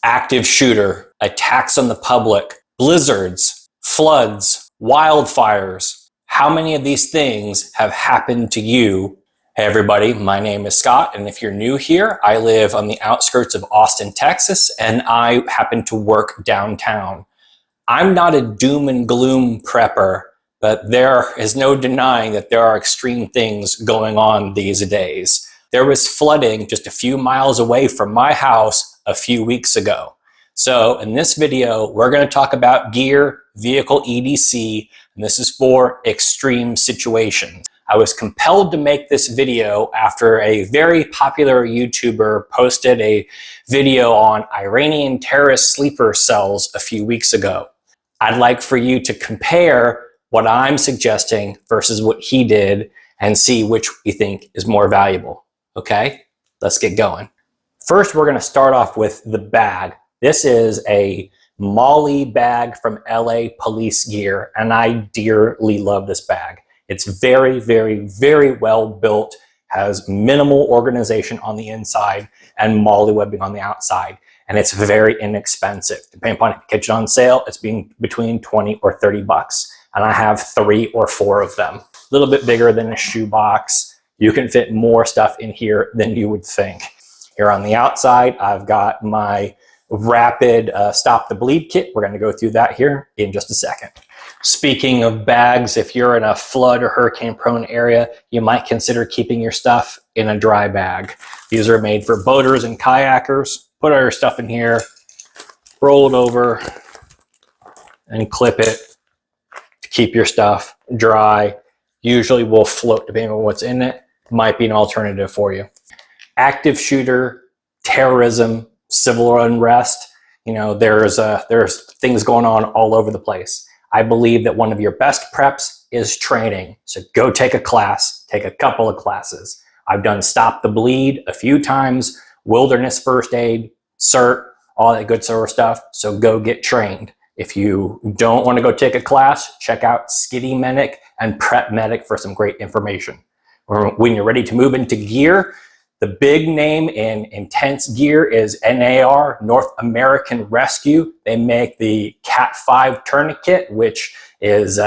active shooter, attacks on the public, blizzards, floods, wildfires. How many of these things have happened to you? Hey everybody, my name is Scott, and if you're new here, I live on the outskirts of Austin, Texas, and I happen to work downtown. I'm not a doom and gloom prepper, but there is no denying that there are extreme things going on these days. There was flooding just a few miles away from my house a few weeks ago. So in this video, we're going to talk about gear, vehicle EDC, and this is for extreme situations. I was compelled to make this video after a very popular YouTuber posted a video on Iranian terrorist sleeper cells a few weeks ago. I'd like for you to compare what I'm suggesting versus what he did and see which you think is more valuable. Okay, let's get going. First, we're going to start off with the bag. This is a Molle Bag from LA Police Gear, and I dearly love this bag. It's very, very, very well built, has minimal organization on the inside and Molle webbing on the outside, and it's very inexpensive. Depending upon if you catch it on sale, it's being between 20 or 30 bucks, and I have 3 or 4 of them. A little bit bigger than a shoebox. You can fit more stuff in here than you would think. Here on the outside, I've got my rapid stop the bleed kit. We're going to go through that here in just a second. Speaking of bags, if you're in a flood or hurricane prone area, you might consider keeping your stuff in a dry bag. These are made for boaters and kayakers. Put all your stuff in here, roll it over, and clip it to keep your stuff dry. Usually will float depending on what's in it. Might be an alternative for you. Active shooter, terrorism, civil unrest. You know, there's things going on all over the place. I believe that one of your best preps is training. So go take a class, take a couple of classes. I've done Stop the Bleed a few times, wilderness first aid, CERT, all that good sort of stuff. So go get trained. If you don't want to go take a class, check out Skitty Medic and Prep Medic for some great information. Or when you're ready to move into gear, the big name in intense gear is NAR, North American Rescue. They make the Cat 5 tourniquet, which is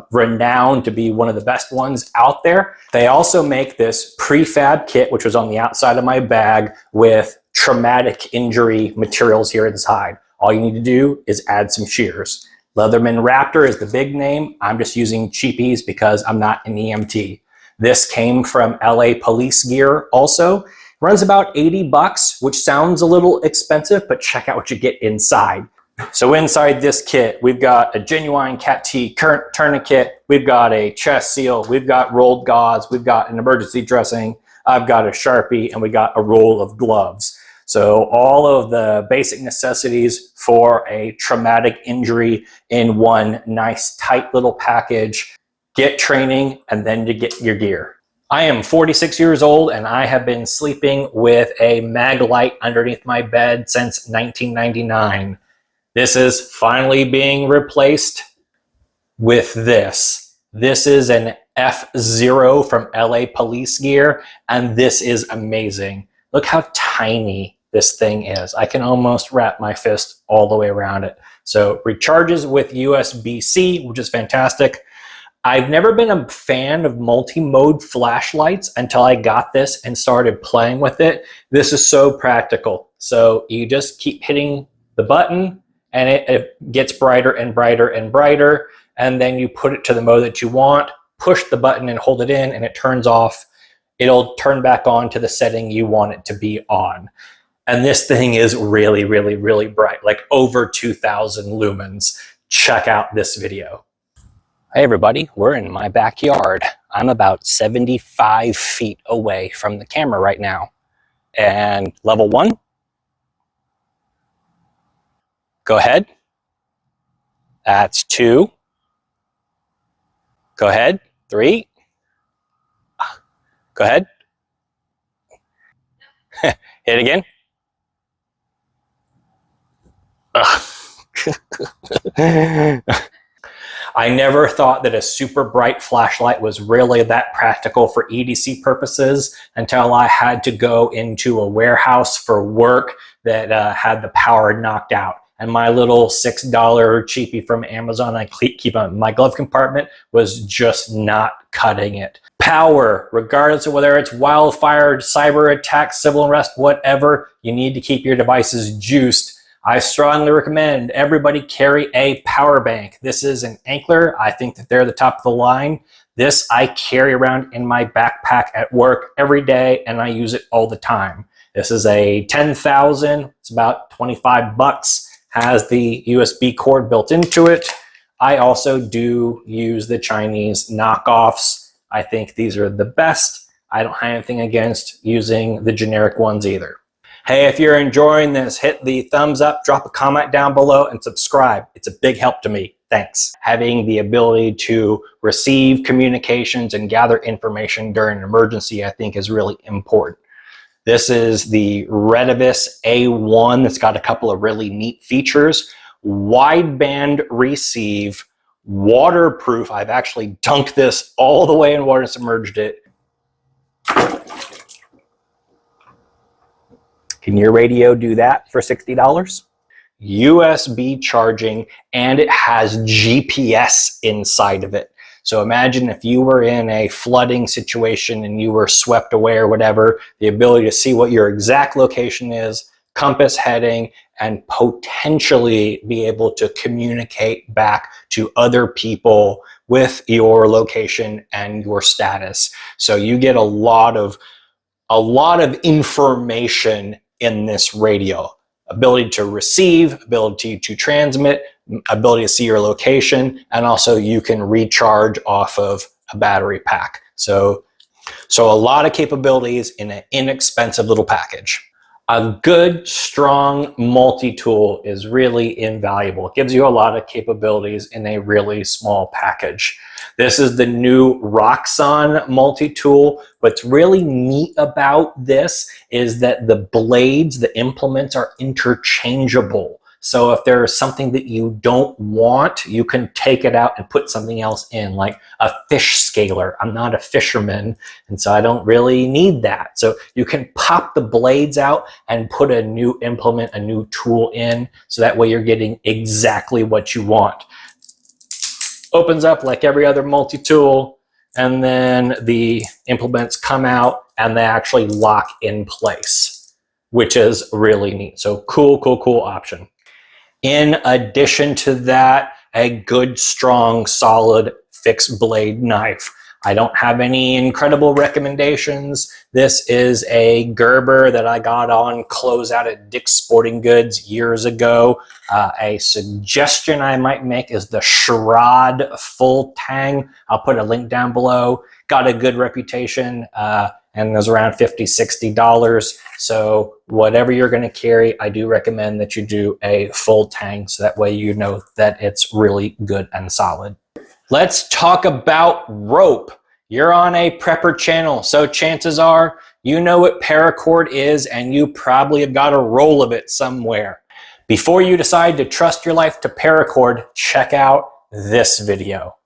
renowned to be one of the best ones out there. They also make this prefab kit, which was on the outside of my bag, with traumatic injury materials here inside. All you need to do is add some shears. Leatherman Raptor is the big name. I'm just using cheapies because I'm not an EMT. This came from LA Police Gear also. Runs about 80 bucks, which sounds a little expensive, but check out what you get inside. So inside this kit, we've got a genuine Cat T tourniquet, we've got a chest seal, we've got rolled gauze, we've got an emergency dressing, I've got a Sharpie, and we got a roll of gloves. So all of the basic necessities for a traumatic injury in one nice tight little package. Get training, and then you get your gear. I am 46 years old, and I have been sleeping with a mag light underneath my bed since 1999. This is finally being replaced with this. This is an F-0 from LA Police Gear, and this is amazing. Look how tiny this thing is. I can almost wrap my fist all the way around it. So recharges with USB-C, which is fantastic. I've never been a fan of multi-mode flashlights until I got this and started playing with it. This is so practical. So you just keep hitting the button and it gets brighter and brighter and brighter. And then you put it to the mode that you want, push the button and hold it in, and it turns off. It'll turn back on to the setting you want it to be on. And this thing is really, really, really bright, like over 2000 lumens. Check out this video. Hey everybody, we're in my backyard. I'm about 75 feet away from the camera right now. And level 1. Go ahead. That's 2. Go ahead. 3. Go ahead. Hit it again. I never thought that a super bright flashlight was really that practical for EDC purposes until I had to go into a warehouse for work that had the power knocked out. And my little $6 cheapie from Amazon I keep on my glove compartment was just not cutting it. Power, regardless of whether it's wildfire, cyber attack, civil unrest, whatever, you need to keep your devices juiced. I strongly recommend everybody carry a power bank. This is an Ankler. I think that they're the top of the line. This I carry around in my backpack at work every day, and I use it all the time. This is a 10,000. It's about 25 bucks. Has the USB cord built into it. I also do use the Chinese knockoffs. I think these are the best. I don't have anything against using the generic ones either. Hey, if you're enjoying this, hit the thumbs up, drop a comment down below, and subscribe. It's a big help to me. Thanks. Having the ability to receive communications and gather information during an emergency, I think, is really important. This is the Retevis A1 that's got a couple of really neat features. Wideband receive, waterproof. I've actually dunked this all the way in water and submerged it. Can your radio do that for $60? USB charging, and it has GPS inside of it. So imagine if you were in a flooding situation and you were swept away or whatever, the ability to see what your exact location is, compass heading, and potentially be able to communicate back to other people with your location and your status. So you get a lot of information in this radio. Ability to receive, ability to transmit, ability to see your location, and also you can recharge off of a battery pack. So a lot of capabilities in an inexpensive little package. A good, strong multi-tool is really invaluable. It gives you a lot of capabilities in a really small package. This is the new Roxon multi-tool. What's really neat about this is that the blades, the implements, are interchangeable. So if there's something that you don't want, you can take it out and put something else in, like a fish scaler. I'm not a fisherman, and so I don't really need that. So you can pop the blades out and put a new implement, a new tool in, so that way you're getting exactly what you want. Opens up like every other multi-tool, and then the implements come out and they actually lock in place, which is really neat. So cool option. In addition to that, a good, strong, solid fixed blade knife. I don't have any incredible recommendations. This is a Gerber that I got on closeout at Dick's Sporting Goods years ago. A suggestion I might make is the Schrade full Tang. I'll put a link down below. Got a good reputation and it was around $50, $60. So whatever you're going to carry, I do recommend that you do a full Tang, so that way you know that it's really good and solid. Let's talk about rope. You're on a prepper channel, so chances are you know what paracord is, and you probably have got a roll of it somewhere. Before you decide to trust your life to paracord, check out this video.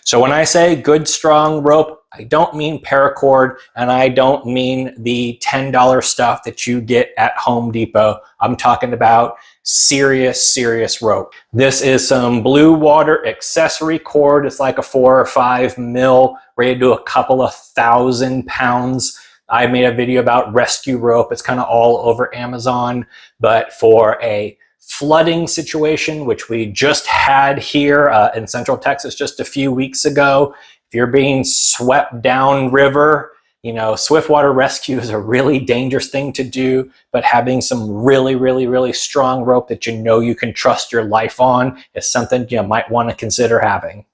So when I say good, strong rope, I don't mean paracord, and I don't mean the $10 stuff that you get at Home Depot. I'm talking about serious rope. This is some blue water accessory cord. It's like a 4 or 5 mil, ready to do a couple of 1,000 pounds. I made a video about rescue rope. It's kind of all over Amazon, but for a flooding situation, which we just had here in Central Texas just a few weeks ago, if you're being swept down river, you know, swiftwater rescue is a really dangerous thing to do, but having some really strong rope that you know you can trust your life on is something you might want to consider having.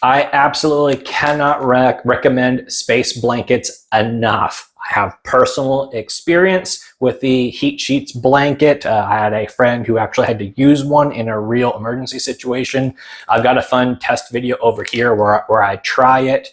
I absolutely cannot recommend space blankets enough. I have personal experience with the Heat Sheets blanket. I had a friend who actually had to use one in a real emergency situation. I've got a fun test video over here where I try it.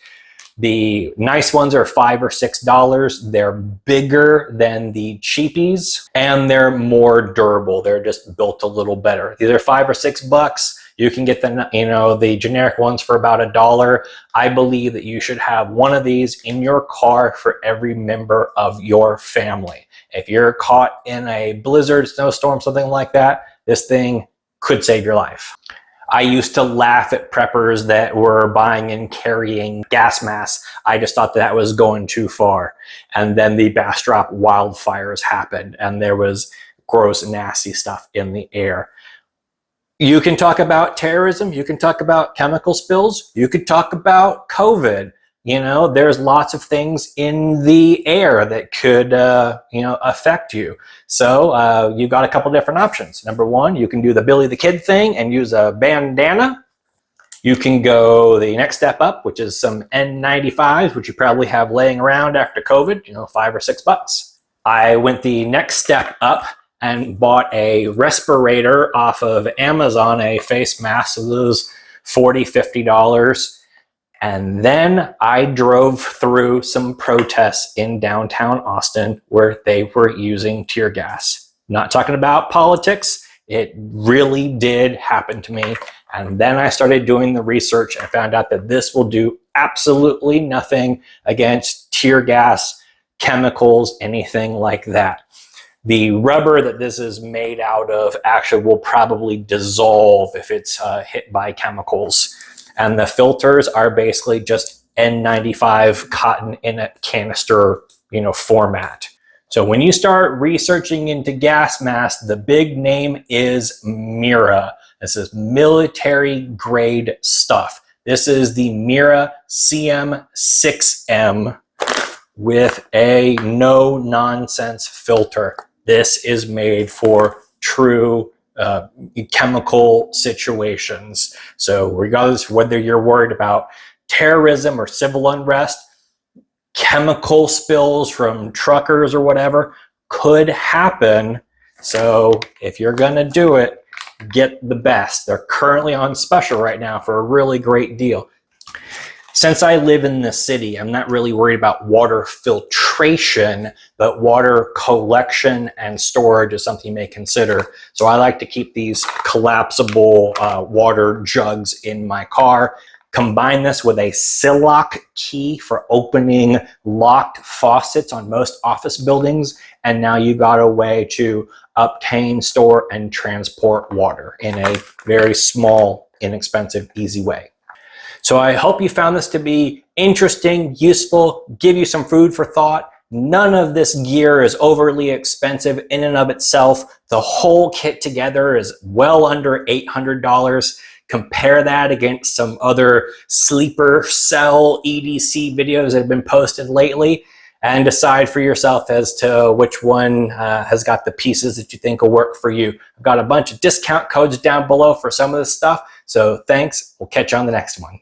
The nice ones are $5 or $6. They're bigger than the cheapies, and they're more durable. They're just built a little better. These are $5 or $6. You can get the, you know, the generic ones for about $1. I believe that you should have one of these in your car for every member of your family. If you're caught in a blizzard, snowstorm, something like that, this thing could save your life. I used to laugh at preppers that were buying and carrying gas masks. I just thought that was going too far. And then the Bastrop wildfires happened and there was gross, nasty stuff in the air. You can talk about terrorism. You can talk about chemical spills. You could talk about COVID. You know, there's lots of things in the air that could, you know, affect you. So you've got a couple different options. Number one, you can do the Billy the Kid thing and use a bandana. You can go the next step up, which is some N95s, which you probably have laying around after COVID, you know, $5 or $6. I went the next step up and bought a respirator off of Amazon, a face mask. So those $40, $50. And then I drove through some protests in downtown Austin where they were using tear gas. Not talking about politics. It really did happen to me. And then I started doing the research and found out that this will do absolutely nothing against tear gas, chemicals, anything like that. The rubber that this is made out of actually will probably dissolve if it's hit by chemicals. And the filters are basically just N95 cotton in a canister, you know, format. So when you start researching into gas masks, the big name is Mira. This is military grade stuff. This is the Mira CM6M with a no nonsense filter. This is made for true chemical situations. So regardless of whether you're worried about terrorism or civil unrest, chemical spills from truckers or whatever could happen. So if you're gonna do it, get the best. They're currently on special right now for a really great deal. Since I live in the city, I'm not really worried about water filtration, but water collection and storage is something you may consider. So I like to keep these collapsible water jugs in my car. Combine this with a Sillock key for opening locked faucets on most office buildings, and now you got a way to obtain, store, and transport water in a very small, inexpensive, easy way. So I hope you found this to be interesting, useful, give you some food for thought. None of this gear is overly expensive in and of itself. The whole kit together is well under $800. Compare that against some other sleeper cell EDC videos that have been posted lately and decide for yourself as to which one has got the pieces that you think will work for you. I've got a bunch of discount codes down below for some of this stuff. So thanks. We'll catch you on the next one.